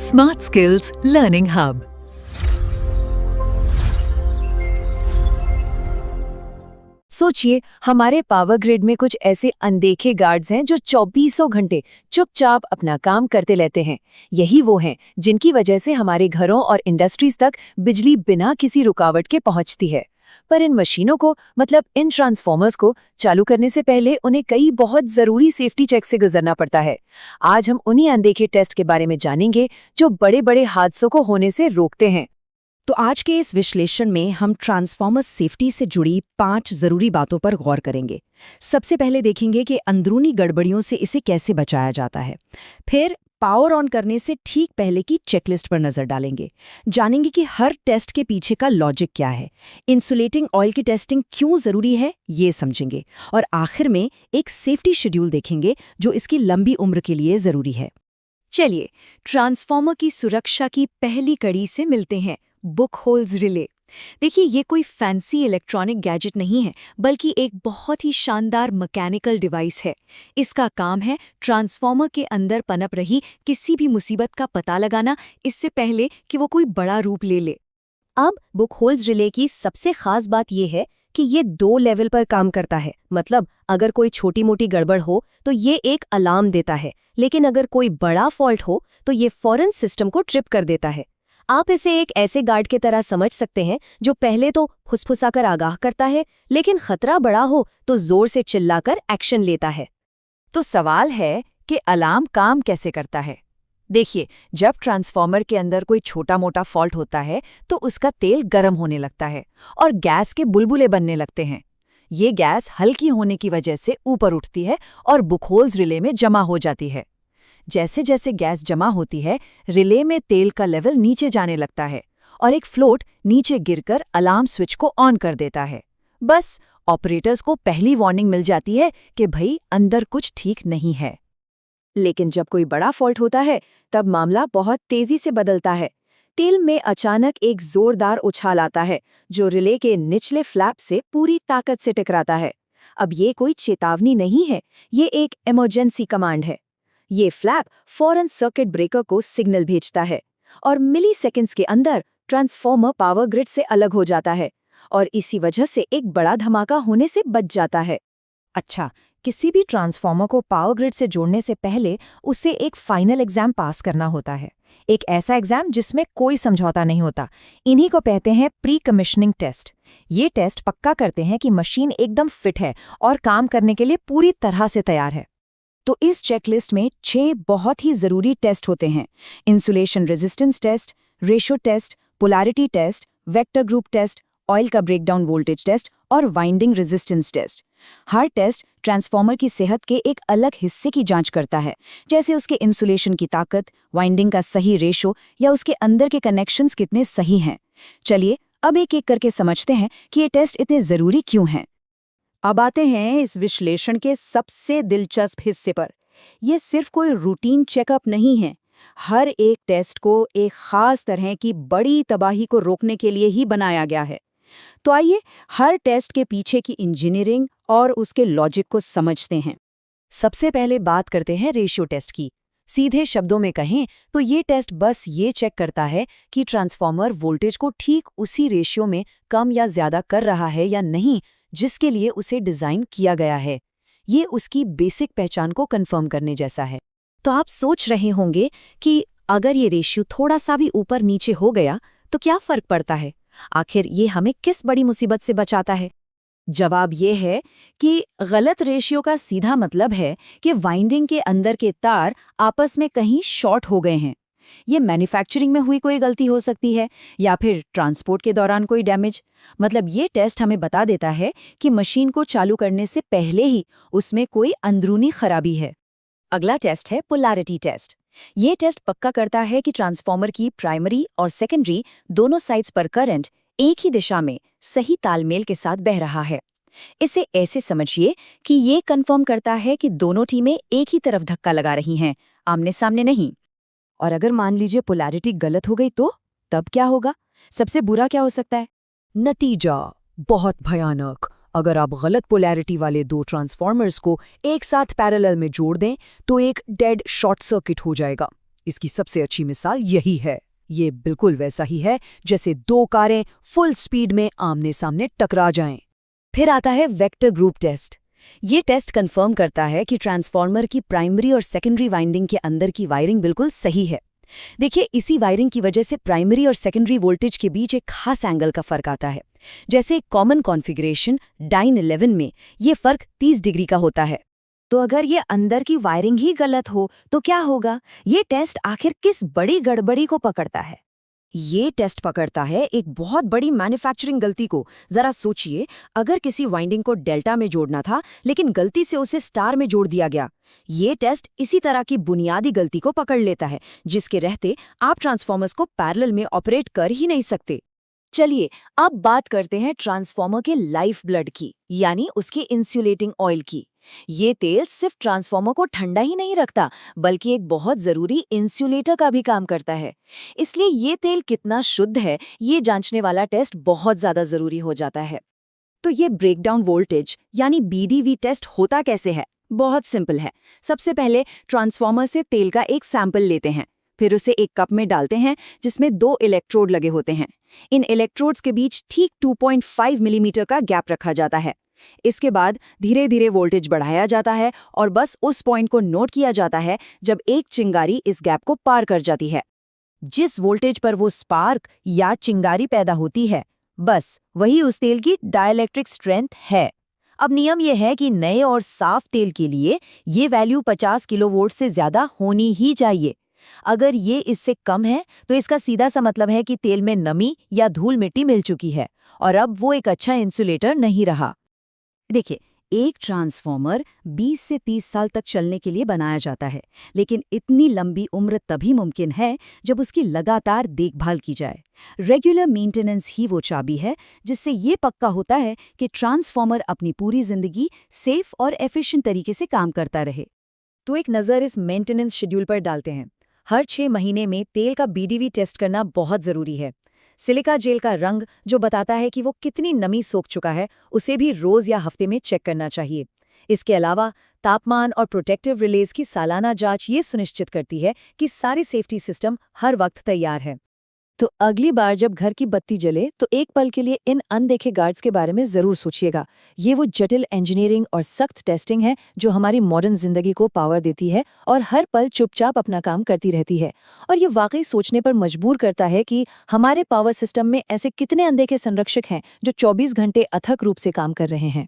Smart Skills Learning Hub। सोचिए, हमारे power grid में कुछ ऐसे अनदेखे गार्ड्स हैं जो चौबीसों घंटे चुपचाप अपना काम करते रहते हैं। यही वो हैं जिनकी वजह से हमारे घरों और इंडस्ट्रीज तक बिजली बिना किसी रुकावट के पहुंचती है। पर इन मशीनों को, मतलब इन ट्रांसफॉर्मर्स को चालू करने से पहले उन्हें कई बहुत जरूरी सेफ्टी चेक से गुजरना पड़ता है। आज हम उन्हीं अनदेखे टेस्ट के बारे में जानेंगे जो बड़े बड़े हादसों को होने से रोकते हैं। तो आज के इस विश्लेषण में हम ट्रांसफॉर्मर सेफ्टी से जुड़ी 5 जरूरी बातों पर गौर करेंगे। सबसे पहले देखेंगे कि अंदरूनी गड़बड़ियों से इसे कैसे बचाया जाता है। फिर पावर ऑन करने से ठीक पहले की चेकलिस्ट पर नजर डालेंगे। जानेंगे कि हर टेस्ट के पीछे का लॉजिक क्या है। इंसुलेटिंग ऑयल की टेस्टिंग क्यों जरूरी है, ये समझेंगे। और आखिर में एक सेफ्टी शेड्यूल देखेंगे जो इसकी लंबी उम्र के लिए जरूरी है। चलिए, ट्रांसफॉर्मर की सुरक्षा की पहली कड़ी से मिलते हैं, बुक होल्स रिले। देखिए, ये कोई फैंसी इलेक्ट्रॉनिक गैजेट नहीं है, बल्कि एक बहुत ही शानदार मैकेनिकल डिवाइस है। इसका काम है ट्रांसफॉर्मर के अंदर पनप रही किसी भी मुसीबत का पता लगाना, इससे पहले कि वो कोई बड़ा रूप ले ले। अब बुक होल्स रिले की सबसे खास बात यह है कि ये 2 लेवल पर काम करता है। मतलब अगर कोई छोटी मोटी गड़बड़ हो तो ये एक अलार्म देता है, लेकिन अगर कोई बड़ा फॉल्ट हो तो ये फौरन सिस्टम को ट्रिप कर देता है। आप इसे एक ऐसे गार्ड की तरह समझ सकते हैं जो पहले तो फुसफुसाकर आगाह करता है, लेकिन खतरा बड़ा हो तो जोर से चिल्लाकर एक्शन लेता है। तो सवाल है कि अलार्म काम कैसे करता है। देखिए, जब ट्रांसफॉर्मर के अंदर कोई छोटा मोटा फॉल्ट होता है तो उसका तेल गर्म होने लगता है और गैस के बुलबुले बनने लगते हैं। ये गैस हल्की होने की वजह से ऊपर उठती है और बुक होल्स रिले में जमा हो जाती है। जैसे जैसे गैस जमा होती है, रिले में तेल का लेवल नीचे जाने लगता है और एक फ्लोट नीचे गिरकर अलार्म स्विच को ऑन कर देता है। बस ऑपरेटर्स को पहली वार्निंग मिल जाती है कि भाई अंदर कुछ ठीक नहीं है। लेकिन जब कोई बड़ा फॉल्ट होता है तब मामला बहुत तेजी से बदलता है। तेल में अचानक एक जोरदार उछाल आता है जो रिले के निचले फ्लैप से पूरी ताकत से टकराता है। अब ये कोई चेतावनी नहीं है, ये एक इमरजेंसी कमांड है। ये फ्लैप फौरन सर्किट ब्रेकर को सिग्नल भेजता है और मिली सेकेंड्स के अंदर ट्रांसफॉर्मर पावर ग्रिड से अलग हो जाता है और इसी वजह से एक बड़ा धमाका होने से बच जाता है। अच्छा, किसी भी ट्रांसफॉर्मर को पावर ग्रिड से जोड़ने से पहले उसे एक फाइनल एग्जाम पास करना होता है। एक ऐसा एग्जाम जिसमें कोई समझौता नहीं होता। इन्हीं को कहते हैं प्री कमिश्निंग टेस्ट। ये टेस्ट पक्का करते हैं कि मशीन एकदम फिट है और काम करने के लिए पूरी तरह से तैयार है। तो इस चेकलिस्ट में 6 बहुत ही जरूरी टेस्ट होते हैं: insulation resistance test, ratio test, polarity test, vector group test, oil का ब्रेकडाउन वोल्टेज टेस्ट और वाइंडिंग रेजिस्टेंस टेस्ट। हर टेस्ट ट्रांसफॉर्मर की सेहत के एक अलग हिस्से की जांच करता है, जैसे उसके इंसुलेशन की ताकत, वाइंडिंग का सही रेशो या उसके अंदर के कनेक्शंस कितने सही हैं। चलिए, अब एक एक करके समझते हैं कि ये टेस्ट इतने जरूरी क्यों हैं। अब आते हैं इस विश्लेषण के सबसे दिलचस्प हिस्से पर। यह सिर्फ कोई रूटीन चेकअप नहीं है। हर एक टेस्ट को एक खास तरह की बड़ी तबाही को रोकने के लिए ही बनाया गया है। तो आइए हर टेस्ट के पीछे की इंजीनियरिंग और उसके लॉजिक को समझते हैं। सबसे पहले बात करते हैं रेशियो टेस्ट की। सीधे शब्दों में कहें तो ये टेस्ट बस ये चेक करता है कि ट्रांसफॉर्मर वोल्टेज को ठीक उसी रेशियो में कम या ज्यादा कर रहा है या नहीं जिसके लिए उसे डिजाइन किया गया है। ये उसकी बेसिक पहचान को कंफर्म करने जैसा है। तो आप सोच रहे होंगे कि अगर ये रेशियो थोड़ा सा भी ऊपर नीचे हो गया तो क्या फर्क पड़ता है? आखिर ये हमें किस बड़ी मुसीबत से बचाता है? जवाब ये है कि गलत रेशियो का सीधा मतलब है कि वाइंडिंग के अंदर के तार आपस में कहीं शॉर्ट हो गए हैं। ये मैन्युफैक्चरिंग में हुई कोई गलती हो सकती है या फिर ट्रांसपोर्ट के दौरान कोई डैमेज। मतलब ये टेस्ट हमें बता देता है कि मशीन को चालू करने से पहले ही उसमें कोई अंदरूनी खराबी है। अगला टेस्ट है पोलैरिटी टेस्ट। ये टेस्ट पक्का करता है कि ट्रांसफॉर्मर की प्राइमरी और सेकेंडरी दोनों साइड्स पर करंट एक ही दिशा में सही तालमेल के साथ बह रहा है। इसे ऐसे समझिए कि ये कंफर्म करता है कि दोनों टीमें एक ही तरफ धक्का लगा रही हैं, आमने सामने नहीं। और अगर मान लीजिए पोलैरिटी गलत हो गई तो तब क्या होगा? सबसे बुरा क्या हो सकता है? नतीजा बहुत भयानक। अगर आप गलत पोलैरिटी वाले 2 ट्रांसफॉर्मर्स को एक साथ पैरेलल में जोड़ दें तो एक डेड शॉर्ट सर्किट हो जाएगा। इसकी सबसे अच्छी मिसाल यही है। ये बिल्कुल वैसा ही है जैसे दो कारें फुल स्पीड में आमने सामने टकरा जाएं। फिर आता है वेक्टर ग्रुप टेस्ट। ये टेस्ट कंफर्म करता है कि ट्रांसफॉर्मर की प्राइमरी और सेकेंडरी वाइंडिंग के अंदर की वायरिंग बिल्कुल सही है। देखिए, इसी वायरिंग की वजह से प्राइमरी और सेकेंडरी वोल्टेज के बीच एक खास एंगल का फर्क आता है। जैसे एक कॉमन कॉन्फ़िगरेशन डाइन 11 में ये फर्क 30 डिग्री का होता है। तो अगर ये अंदर की वायरिंग ही गलत हो तो क्या होगा? ये टेस्ट आखिर किस बड़ी गड़बड़ी को पकड़ता है? ये टेस्ट पकड़ता है एक बहुत बड़ी मैन्युफैक्चरिंग गलती को। जरा सोचिए, अगर किसी वाइंडिंग को डेल्टा में जोड़ना था लेकिन गलती से उसे स्टार में जोड़ दिया गया। ये टेस्ट इसी तरह की बुनियादी गलती को पकड़ लेता है, जिसके रहते आप ट्रांसफॉर्मर्स को पैरेलल में ऑपरेट कर ही नहीं सकते। चलिए, अब बात करते हैं ट्रांसफॉर्मर के लाइफ ब्लड की, यानी उसके इंसुलेटिंग ऑयल की। ये तेल सिर्फ ट्रांसफॉर्मर को ठंडा ही नहीं रखता, बल्कि एक बहुत जरूरी इंसुलेटर का भी काम करता है। इसलिए ये तेल कितना शुद्ध है, ये जांचने वाला टेस्ट बहुत ज्यादा जरूरी हो जाता है। तो ये ब्रेकडाउन वोल्टेज यानी BDV टेस्ट होता कैसे है? बहुत सिंपल है। सबसे पहले ट्रांसफॉर्मर से तेल का एक सैंपल लेते हैं, फिर उसे एक कप में डालते हैं जिसमें 2 इलेक्ट्रोड लगे होते हैं। इन इलेक्ट्रोड्स के बीच ठीक 2.5 मिलीमीटर का गैप रखा जाता है। इसके बाद धीरे धीरे वोल्टेज बढ़ाया जाता है और बस उस पॉइंट को नोट किया जाता है जब एक चिंगारी इस गैप को पार कर जाती है। जिस वोल्टेज पर वो स्पार्क या चिंगारी पैदा होती है, बस वही उस तेल की डाइलेक्ट्रिक स्ट्रेंथ है। अब नियम यह है कि नए और साफ तेल के लिए ये वैल्यू 50 किलोवोल्ट से ज्यादा होनी ही चाहिए। अगर ये इससे कम है तो इसका सीधा सा मतलब है कि तेल में नमी या धूल मिट्टी मिल चुकी है और अब वो एक अच्छा इंसुलेटर नहीं रहा। देखिए, एक ट्रांसफॉर्मर 20 से 30 साल तक चलने के लिए बनाया जाता है, लेकिन इतनी लंबी उम्र तभी मुमकिन है जब उसकी लगातार देखभाल की जाए। रेगुलर मेंटेनेंस ही वो चाबी है जिससे ये पक्का होता है कि ट्रांसफॉर्मर अपनी पूरी जिंदगी सेफ और एफिशिएंट तरीके से काम करता रहे। तो एक नज़र इस मेंटेनेंस शेड्यूल पर डालते हैं। हर 6 महीने में तेल का BDV टेस्ट करना बहुत ज़रूरी है। सिलिका जेल का रंग जो बताता है कि वो कितनी नमी सोख चुका है, उसे भी रोज या हफ्ते में चेक करना चाहिए। इसके अलावा तापमान और प्रोटेक्टिव रिलेज की सालाना जांच ये सुनिश्चित करती है कि सारे सेफ्टी सिस्टम हर वक्त तैयार है। तो अगली बार जब घर की बत्ती जले तो एक पल के लिए इन अनदेखे गार्ड्स के बारे में जरूर सोचिएगा। ये वो जटिल इंजीनियरिंग और सख्त टेस्टिंग है जो हमारी मॉडर्न जिंदगी को पावर देती है और हर पल चुपचाप अपना काम करती रहती है। और ये वाकई सोचने पर मजबूर करता है कि हमारे पावर सिस्टम में ऐसे कितने अनदेखे संरक्षक हैं जो 24 घंटे अथक रूप से काम कर रहे हैं।